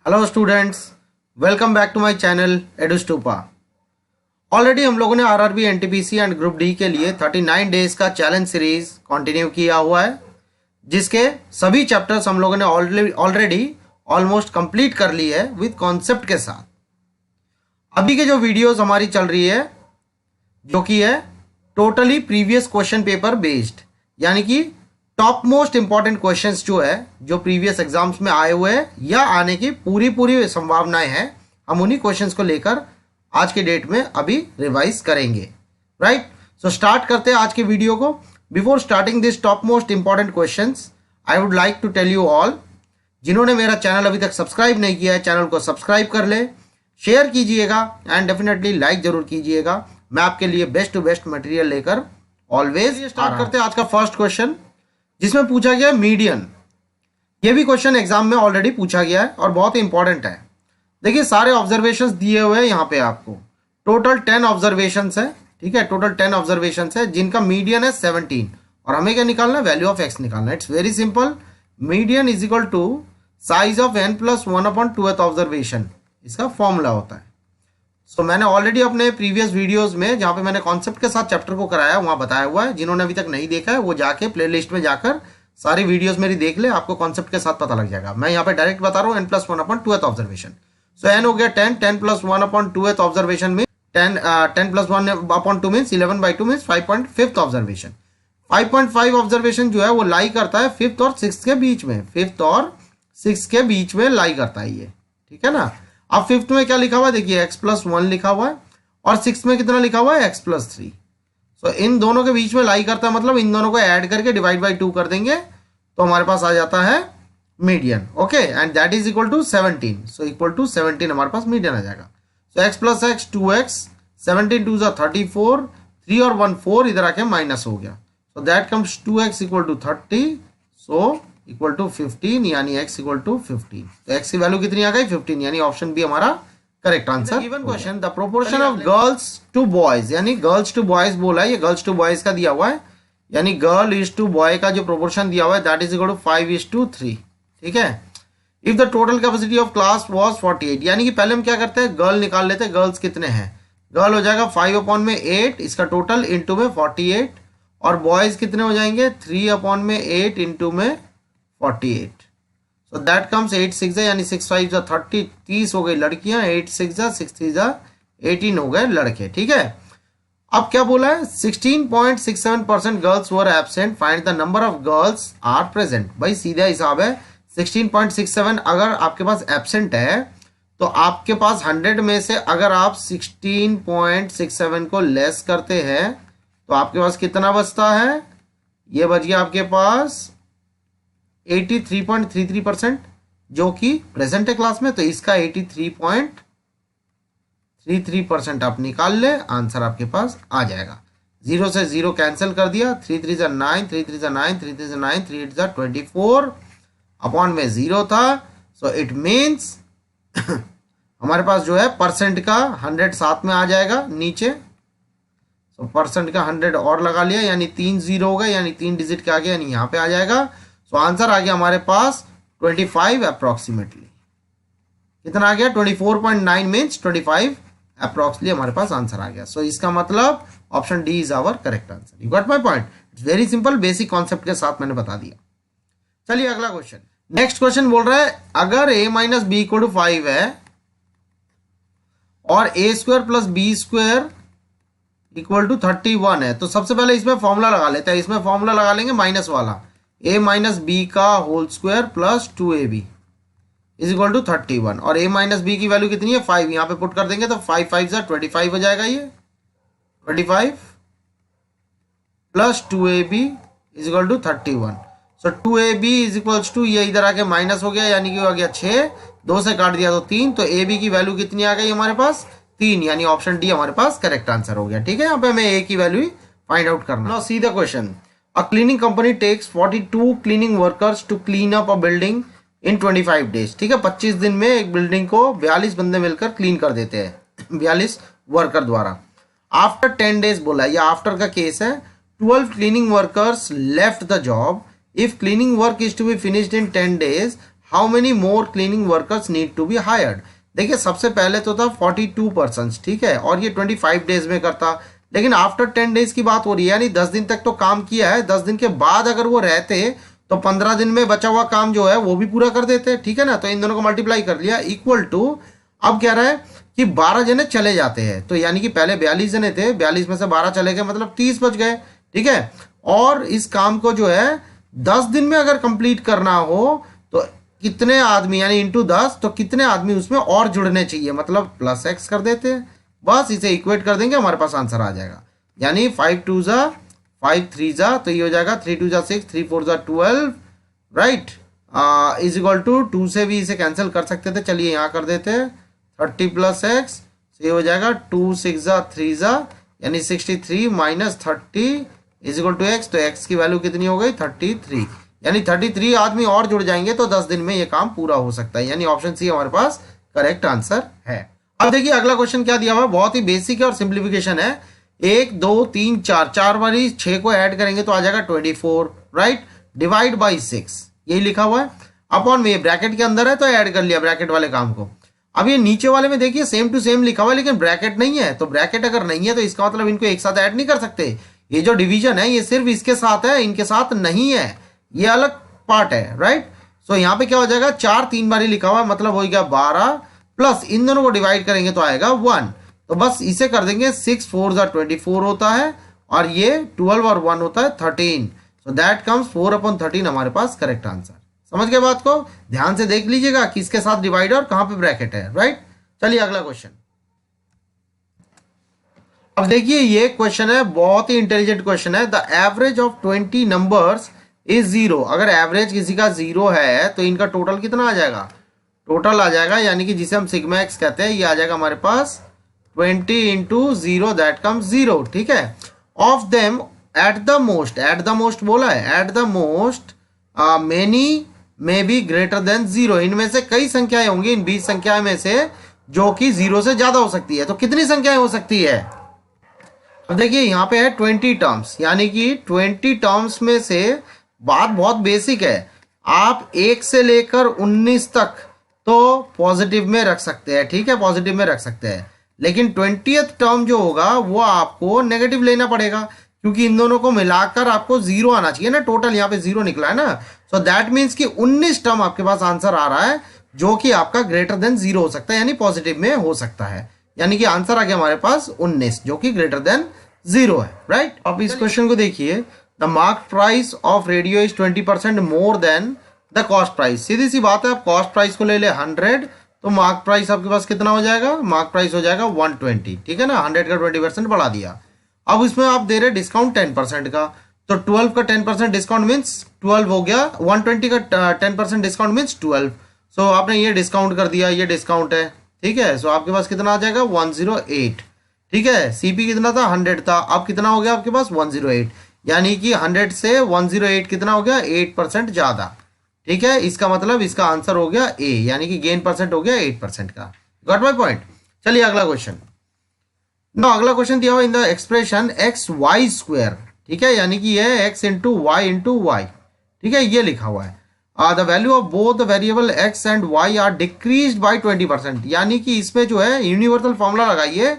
Hello students, welcome back to my channel Edustupa. Already हम लोगों ने RRB NTPC and group D के लिए 39 डेज का चैलेंज सीरीज कंटिन्यू किया हुआ है, जिसके सभी चैप्टर्स हम लोगों ने ऑलरेडी ऑलमोस्ट कंप्लीट कर ली है विद कॉन्सेप्ट के साथ। अभी के जो वीडियोस हमारी चल रही है जो कि है totally previous question paper based, यानी कि टॉप मोस्ट इंपॉर्टेंट क्वेश्चंस जो है जो प्रीवियस एग्जाम्स में आए हुए हैं या आने की पूरी संभावनाएं हैं, हम उन्हीं क्वेश्चंस को लेकर आज के डेट में अभी रिवाइज करेंगे। राइट, सो स्टार्ट करते हैं आज के वीडियो को। Before starting this top most important questions, I would like to tell you all, जिन्होंने मेरा चैनल अभी तक सब्सक्राइब नहीं किया है चैनल को सब्सक्राइब कर ले, शेयर कीजिएगा एंड डेफिनेटली लाइक जरूर कीजिएगा। मैं आपके लिए बेस्ट टू बेस्ट मटेरियल लेकर ऑलवेज स्टार्ट करते हैं आज का फर्स्ट क्वेश्चन, जिसमें पूछा गया मीडियन। ये भी क्वेश्चन एग्जाम में ऑलरेडी पूछा गया है और बहुत ही इंपॉर्टेंट है। देखिए सारे ऑब्जर्वेशंस दिए हुए हैं यहाँ पे आपको। टोटल 10 ऑब्जर्वेशंस है, ठीक है, टोटल 10 ऑब्जर्वेशंस है जिनका मीडियन है 17 और हमें क्या निकालना है, वैल्यू ऑफ एक्स निकालना है। It's very simple, median is equal to size of n+1/2th observation, इसका फॉर्मूला होता है। सो मैंने ऑलरेडी अपने प्रीवियस वीडियोस में जहां पे मैंने कॉन्सेप्ट के साथ चैप्टर को कराया वहां बताया हुआ है। जिन्होंने अभी तक नहीं देखा है वो जाके प्लेलिस्ट में जाकर सारी वीडियोस मेरी देख ले, आपको कॉन्सेप्ट के साथ पता लग जाएगा। मैं यहाँ पे डायरेक्ट बता रहा हूँ n+1/2th ऑब्जर्वेशन। सो n हो गया 10+1/2th ऑब्जर्वेशन में 10+1/2 means 11/2 means 5.5th observation. 5.5 observation जो है वो लाई करता है 5th और 6th के बीच में, 5th और 6th के बीच में लाई करता है ये, ठीक है ना। अब 5th में क्या लिखा हुआ है, देखिए x+1 लिखा हुआ है और 6th में कितना लिखा हुआ है x+3। सो इन दोनों के बीच में लाई करता है, मतलब इन दोनों को ऐड करके डिवाइड बाई 2 कर देंगे तो हमारे पास आ जाता है median. Okay, and that is equal to 17। So equal to 17 हमारे पास मीडियन आ जाएगा। सो x+x 2x, 17 2 34, 3 और 1 4, इधर आके माइनस हो गया। So that comes 2x equal to 30, so equal to 15, यानी x इक्वल टू 15। तो x की वैल्यू कितनी आ गई, 15, यानी ऑप्शन बी हमारा correct answer. Given question, the proportion of girls to boys, यानी गर्ल्स टू बॉयज बोला है, ये गर्ल्स टू बॉयज का दिया हुआ है, यानी गर्ल इज टू बॉय का जो प्रोपोर्शन दिया हुआ है दैट इज इक्वल टू 5:3, ठीक है। If the total capacity of class was 48, यानी कि पहले हम क्या करते हैं, गर्ल निकाल लेते हैं, गर्ल्स कितने हैं। गर्ल हो जाएगा 5/8 इसका टोटल इंटू में 48, और बॉयज कितने हो जाएंगे 3/8 इंटू में 48। सो दैट कम्स 8 6 यानी 6 5 30, 30 हो गई लड़कियां, 8 6 6 3 18 हो गए लड़के, ठीक है। अब क्या बोला है, 16.67% girls were absent, find the number of girls are present. भाई सीधा हिसाब है, 16.67 अगर आपके पास एब्सेंट है तो आपके पास 100 में से अगर आप 16.67 को लेस करते हैं तो आपके पास कितना बचता है, ये बच गया आपके पास 83.33%, जो कि प्रेजेंट है क्लास में, तो इसका 83.33% आप निकाल ले, आंसर आपके पास आ जाएगा। 0 से 0 कैंसिल कर दिया, 3 3 9, 3 3 9, 3 3 9, 3 8 24, अपॉन में 0 था। सो इट मीन्स हमारे पास जो है परसेंट का 100 साथ में आ जाएगा नीचे। सो परसेंट का 100 और लगा लिया, यानी 3 0 हो गए, यानी 3 डिजिट के आगे, यानी यहाँ पे आ जाएगा। सो आंसर आ गया हमारे पास 25 अप्रोक्सीमेटली। कितना आ गया, 24.9 मीन्स 25 अप्रोक्सीमेटली हमारे पास आंसर आ गया। सो इसका मतलब option D is our correct answer. You got my point, it's very simple, basic concept के साथ मैंने बता दिया। चलिए अगला क्वेश्चन, नेक्स्ट क्वेश्चन बोल रहा है अगर a minus b equal to 5 है और a² plus b² equal to 31 है, तो सबसे पहले इसमें फॉर्मूला लगा लेते हैं। इसमें फॉर्मूला लगा लेंगे माइनस वाला, a माइनस बी का whole square plus 2ab is equal to 31, और a माइनस बी की वैल्यू कितनी है 5, यहाँ पे पुट कर देंगे तो 5 5 25 हो जाएगा, ये 25 plus 2ab is equal to 31। So 2ab is equals to, ये इधर आके माइनस हो गया, यानी कि हो गया 6, 2 से काट दिया तो 3, तो ab की वैल्यू कितनी आ गई हमारे पास 3, यानी ऑप्शन डी हमारे पास करेक्ट आंसर हो गया, ठीक है। यहाँ पे हमें a की वैल्यू फाइंड आउट करना। Now see the question, a cleaning company takes 42 cleaning workers to clean up a building in 25 days, ठीक है। 25 दिन में एक बिल्डिंग को 42 बंदे मिलकर क्लीन कर देते हैं 42 वर्कर द्वारा। आफ्टर 10 डेज बोला है, या आफ्टर का केस है, 12 cleaning workers left the job. If cleaning work is to be finished in 10 days, how many more cleaning workers need to be hired. देखिए सबसे पहले तो था 42%, ठीक है, और ये 25 डेज में करता, लेकिन आफ्टर 10 डेज की बात हो रही है, यानी 10 दिन तक तो काम किया है, 10 दिन के बाद अगर वो रहते तो 15 दिन में बचा हुआ काम जो है वो भी पूरा कर देते, ठीक है ना। तो इन दोनों को मल्टीप्लाई कर लिया इक्वल टू, अब कह रहा है कि 12 जने चले जाते हैं, तो यानी कि पहले 42 जने थे, 42 में से 12 चले गए, मतलब 30 बच गए, ठीक है। और इस काम को जो है 10 दिन में अगर कंप्लीट करना हो तो कितने आदमी, यानी इंटू 10, तो कितने आदमी उसमें और जुड़ने चाहिए, मतलब प्लस एक्स कर देते हैं, बस इसे इक्वेट कर देंगे, हमारे पास आंसर आ जाएगा। यानी 5 2 जा 5 3 जा, तो ये हो जाएगा 3 2 जा 6, 3 4 जा 12, राइट, इज इक्वल टू 2 से भी इसे कैंसिल कर सकते थे, चलिए यहाँ कर देते हैं 30 प्लस एक्स, ये हो जाएगा 2 6 जा 3 जा, यानी 63 minus 30 is equal to x, तो एक्स की वैल्यू कितनी हो गई 33, यानी 33 आदमी और जुड़ जाएंगे तो 10 दिन में ये काम पूरा हो सकता है, यानी ऑप्शन सी हमारे पास करेक्ट आंसर है। अब देखिए अगला क्वेश्चन क्या दिया हुआ है, बहुत ही बेसिक है और सिंप्लीफिकेशन है। 1 2 3 4, 4 बारी 6 को ऐड करेंगे तो आ जाएगा 24, राइट, डिवाइड बाई 6, यही लिखा हुआ है, अपॉन में ब्रैकेट के अंदर है तो ऐड कर लिया ब्रैकेट वाले काम को। अब ये नीचे वाले में देखिए सेम टू सेम लिखा हुआ है, लेकिन ब्रैकेट नहीं है, तो ब्रैकेट अगर नहीं है तो इसका मतलब इनको एक साथ ऐड नहीं कर सकते, ये जो डिवीजन है ये सिर्फ इसके साथ है, इनके साथ नहीं है, ये अलग पार्ट है, राइट। सो यहाँ पे क्या हो जाएगा, 4 3 बारी लिखा हुआ है, मतलब हो गया 12, प्लस इन दोनों को डिवाइड करेंगे तो आएगा 1, तो बस इसे कर देंगे 6 4 जा 24 होता है, और ये 12 और 1 होता है 13, सो दैट कम्स 4/13 हमारे पास करेक्ट आंसर। समझ गए बात को, ध्यान से देख लीजिएगा किसके साथ डिवाइड और कहां पे ब्रैकेट है, राइट। चलिए अगला क्वेश्चन। अब देखिए ये क्वेश्चन है, बहुत ही इंटेलिजेंट क्वेश्चन है। The average of 20 numbers is 0। अगर एवरेज किसी का 0 है तो इनका टोटल कितना आ जाएगा, टोटल आ जाएगा, यानी कि जिसे हम सिग्मा एक्स कहते हैं, ये आ जाएगा हमारे पास 20 इंटू 0, दैट कम्स 0, ठीक है। Of them at the most बोला है, at the most many may be greater than 0, इनमें से कई संख्याएं होंगी, इन 20 संख्याएं में से जो कि 0 से ज्यादा हो सकती है, तो कितनी संख्याएं हो सकती है। अब देखिए यहाँ पे है 20 टर्म्स, यानी कि 20 टर्म्स में से बात बहुत बेसिक है, आप 1 से लेकर 19 तक तो पॉजिटिव में रख सकते हैं, ठीक है, पॉजिटिव में रख सकते हैं, लेकिन 20th टर्म जो होगा वो आपको नेगेटिव लेना पड़ेगा, क्योंकि इन दोनों को मिलाकर आपको 0 आना चाहिए ना, टोटल यहाँ पे 0 निकला है ना, सो दैट मीन्स कि 19 टर्म आपके पास आंसर आ रहा है, जो कि आपका ग्रेटर देन 0 हो सकता है, यानी पॉजिटिव में हो सकता है, यानी कि आंसर आ गया हमारे पास 19, जो कि ग्रेटर देन 0 है, राइट। अब इस क्वेश्चन को देखिए, the mark price of radio is 20% more than the cost price. सीधी सी बात है, आप कॉस्ट प्राइस को ले ले 100, तो मार्क प्राइस आपके पास कितना हो जाएगा, मार्क प्राइस हो जाएगा 120, ठीक है ना, 100 का 20% बढ़ा दिया। अब इसमें आप दे रहे डिस्काउंट 10% का, तो 12 का 10% डिस्काउंट मीन्स 12 हो गया, 120 का 10% डिस्काउंट मीन्स 12, सो आपने ये डिस्काउंट कर दिया, ये डिस्काउंट है, ठीक है, सो आपके पास कितना आ जाएगा 108, ठीक है। सीपी कितना था 100 था, अब कितना हो गया आपके पास 108, यानी कि 100 से 108 कितना हो गया 8% ज्यादा, ठीक है, इसका मतलब इसका आंसर हो गया ए, यानी कि गेन परसेंट हो गया 8% का। Got my point. चलिए अगला क्वेश्चन। ना अगला क्वेश्चन दिया हुआ in the expression x y square, ठीक है, यानी कि ये एक्स इंटू वाई, ठीक है, ये लिखा हुआ है। The value of both the variable x and y are decreased by 20%, यानी कि इसमें जो है यूनिवर्सल फॉर्मूला लगाइए,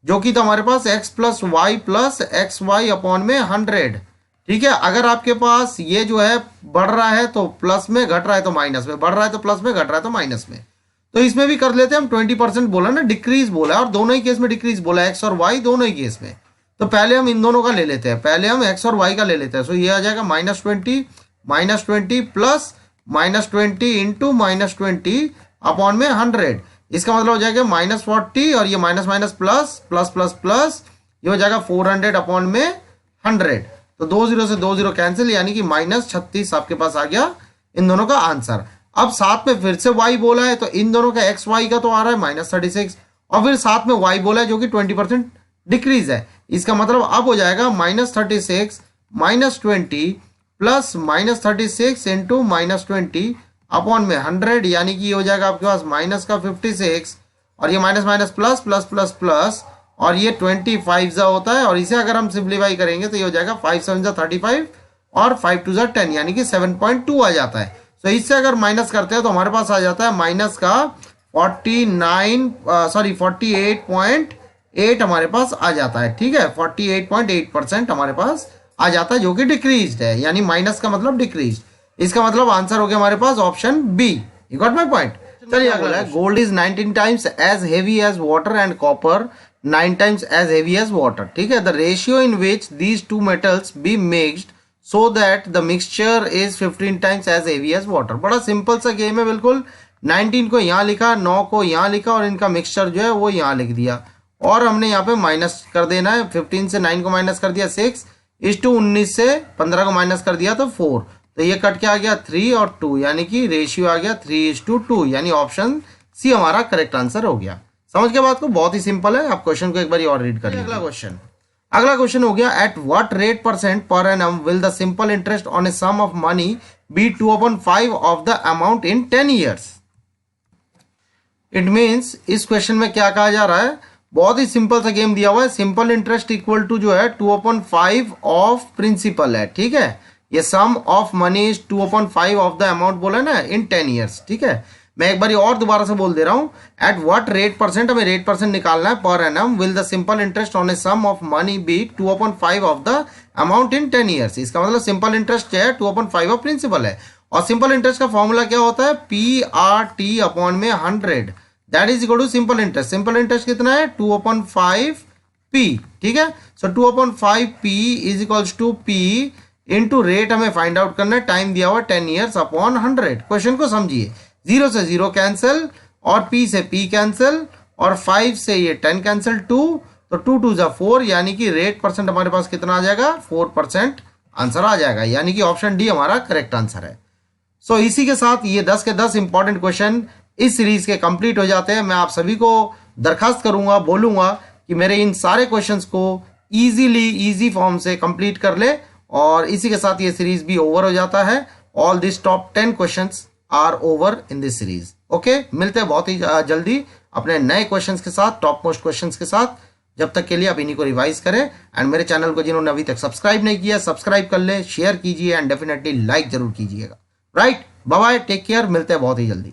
जो कि तो हमारे पास x प्लस वाई अपॉन में 100, ठीक है। अगर आपके पास ये जो है बढ़ रहा है तो प्लस में, घट रहा है तो माइनस में, बढ़ रहा है तो प्लस में, घट रहा है तो माइनस में, तो इसमें भी कर लेते हैं हम। 20% बोला ना, डिक्रीज बोला, और दोनों ही केस में डिक्रीज बोला, एक्स और वाई दोनों ही केस में, तो पहले हम इन दोनों का ले लेते हैं, पहले हम एक्स और वाई का ले लेते हैं, सो ये आ जाएगा -20 प्लस -20 इंटू -20 अपॉन में 100, इसका मतलब हो जाएगा -40, और ये minus minus plus plus plus plus, ये हो जाएगा 400 अपॉन में 100, तो 2 0 से 2 0 कैंसिल, यानी कि -36 आपके पास आ गया इन दोनों का आंसर। अब साथ में फिर से y बोला है, तो इन दोनों का एक्स वाई का तो आ रहा है -36, और फिर साथ में y बोला है जो कि 20% डिक्रीज है, इसका मतलब अब हो जाएगा -36 -20 प्लस -36 इंटू -20 अपॉन में 100, यानी कि ये हो जाएगा आपके पास माइनस का 56, और ये minus minus plus plus plus plus, और ये 25 जा होता है, और इसे अगर हम सिंप्लीफाई करेंगे तो ये हो जाएगा 5 7 जा 35 और 5 2 जा 10, यानी कि 7.2 आ जाता है। सो इससे अगर माइनस करते हैं तो हमारे पास आ जाता है माइनस का 48.8 हमारे पास आ जाता है, ठीक है। 48.8% हमारे पास आ जाता है, जो कि डिक्रीज्ड है, यानी माइनस का मतलब डिक्रीज। इसका मतलब आंसर हो गया हमारे पास option B. You got my point. चलिए अगला है, gold is 19 times as heavy as water and copper 9 times as heavy as water, ठीक है। The ratio in which these two metals be mixed so that the mixture is 15 times as heavy as water. बड़ा simple सा game है, बिल्कुल। 19 को यहाँ लिखा, 9 को यहाँ लिखा और इनका मिक्सचर जो है वो यहाँ लिख दिया, और हमने यहाँ पे माइनस कर देना है। 15 से 9 को माइनस कर दिया 6, 19 से 15 को माइनस कर दिया तो 4, तो ये कट के आ गया 3 और 2, यानी कि रेशियो आ गया 3:2, यानी ऑप्शन सी हमारा करेक्ट आंसर हो गया। समझ के बात को, बहुत ही सिंपल है। आप क्वेश्चन को एक बार और रीड कर लीजिए। अगला क्वेश्चन हो गया, at what rate percent per annum will the simple interest on a sum of money be 2/5 of the amount in 10 years. It means इस क्वेश्चन में क्या कहा जा रहा है, बहुत ही सिंपल सा गेम दिया हुआ है। सिंपल इंटरेस्ट इक्वल टू जो है 2/5 ऑफ प्रिंसिपल है, ठीक है। ये sum of money is 2/5 of the amount बोला ना इन 10 ईयर्स, ठीक है। मैं एक बार और दोबारा से बोल दे रहा हूं, एट व्हाट रेट परसेंट, हमें रेट परसेंट निकालना है per annum, will the simple interest on a sum of money be 2/5 of the amount in 10 years. इसका मतलब सिंपल इंटरेस्ट जो है 2/5 ऑफ प्रिंसिपल है, और सिंपल इंटरेस्ट का फॉर्मूला क्या होता है, PRT अपॉन में 100, that is equal to simple interest. Simple interest कितना है, 2/5P, ठीक है। So 2/5P is equals to P into rate हमें फाइंड आउट करना है, टाइम दिया हुआ 10 ईयर्स अपॉन 100। क्वेश्चन को समझिए, 0 से 0 कैंसिल और P से P कैंसिल और 5 से ये 10 कैंसिल, 2 तो 2 2 जा 4, यानी कि रेट परसेंट हमारे पास कितना आ जाएगा, 4% आंसर आ जाएगा, यानी कि ऑप्शन डी हमारा करेक्ट आंसर है। सो इसी के साथ ये 10 के 10 इंपॉर्टेंट क्वेश्चन इस सीरीज के कंप्लीट हो जाते हैं। मैं आप सभी को दरखास्त करूंगा, बोलूंगा कि मेरे इन सारे क्वेश्चंस को इजी फॉर्म से कंप्लीट कर ले, और इसी के साथ ये सीरीज भी ओवर हो जाता है। All this top 10 questions are over in this series. Okay, मिलते हैं बहुत ही जल्दी अपने नए क्वेश्चंस के साथ, टॉप मोस्ट क्वेश्चंस के साथ। जब तक के लिए आप इन्हीं को रिवाइज करें, एंड मेरे चैनल को जिन्होंने अभी तक सब्सक्राइब नहीं किया, सब्सक्राइब कर ले, शेयर कीजिए एंड डेफिनेटली लाइक जरूर कीजिएगा। Right, bye bye, take care, मिलते हैं बहुत ही जल्दी।